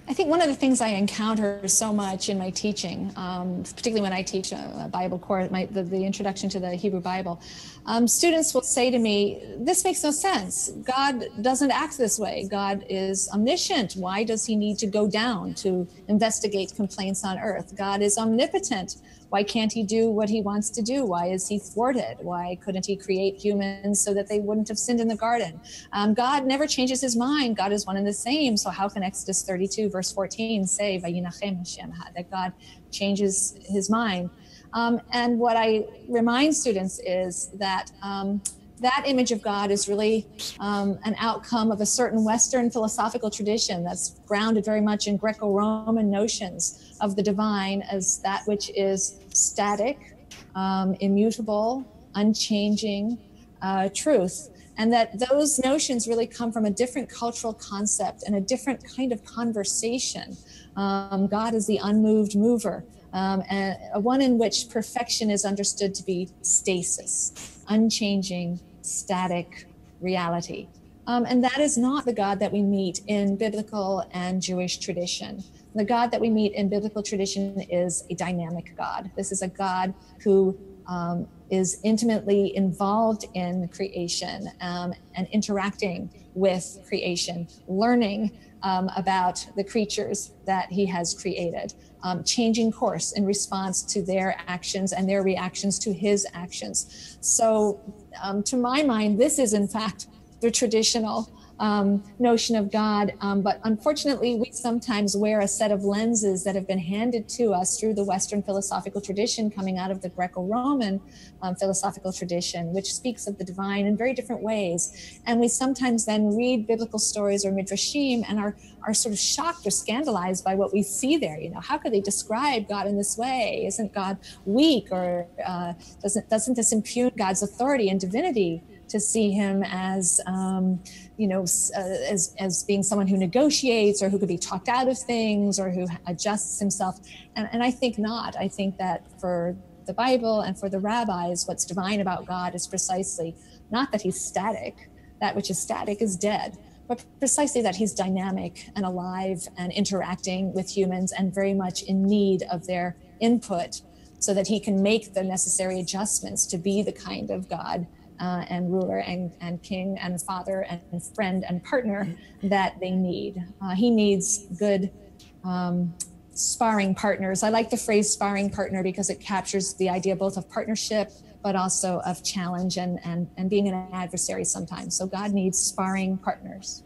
I think one of the things I encounter so much in my teaching, particularly when I teach a Bible course, the introduction to the Hebrew Bible, students will say to me, this makes no sense. God doesn't act this way. God is omniscient. Why does he need to go down to investigate complaints on earth? God is omnipotent. Why can't he do what he wants to do? Why is he thwarted? Why couldn't he create humans so that they wouldn't have sinned in the garden? God never changes his mind. God is one and the same. So how can Exodus 32 verse 14 say Vayinachem Hashem, that God changes his mind? And what I remind students is that that image of God is really an outcome of a certain Western philosophical tradition that's grounded very much in Greco-Roman notions of the divine as that which is static, immutable, unchanging truth. And that those notions really come from a different cultural concept and a different kind of conversation. God is the unmoved mover, and one in which perfection is understood to be stasis, unchanging, static reality. And that is not the God that we meet in biblical and Jewish tradition. The God that we meet in biblical tradition is a dynamic God. This is a God who is intimately involved in creation and interacting with creation, learning about the creatures that he has created, changing course in response to their actions and their reactions to his actions. So to my mind, this is in fact the traditional notion of God. But unfortunately, we sometimes wear a set of lenses that have been handed to us through the Western philosophical tradition coming out of the Greco-Roman philosophical tradition, which speaks of the divine in very different ways. And we sometimes then read biblical stories or midrashim and are sort of shocked or scandalized by what we see there. You know, how could they describe God in this way? Isn't God weak, or doesn't this impugn God's authority and divinity to see him as as being someone who negotiates or who could be talked out of things or who adjusts himself? And I think not. I think that for the Bible and for the rabbis, what's divine about God is precisely not that he's static. That which is static is dead, but precisely that he's dynamic and alive and interacting with humans and very much in need of their input so that he can make the necessary adjustments to be the kind of God and ruler and king and father and friend and partner that they need. He needs good sparring partners. I like the phrase sparring partner because it captures the idea both of partnership, but also of challenge and being an adversary sometimes. So God needs sparring partners.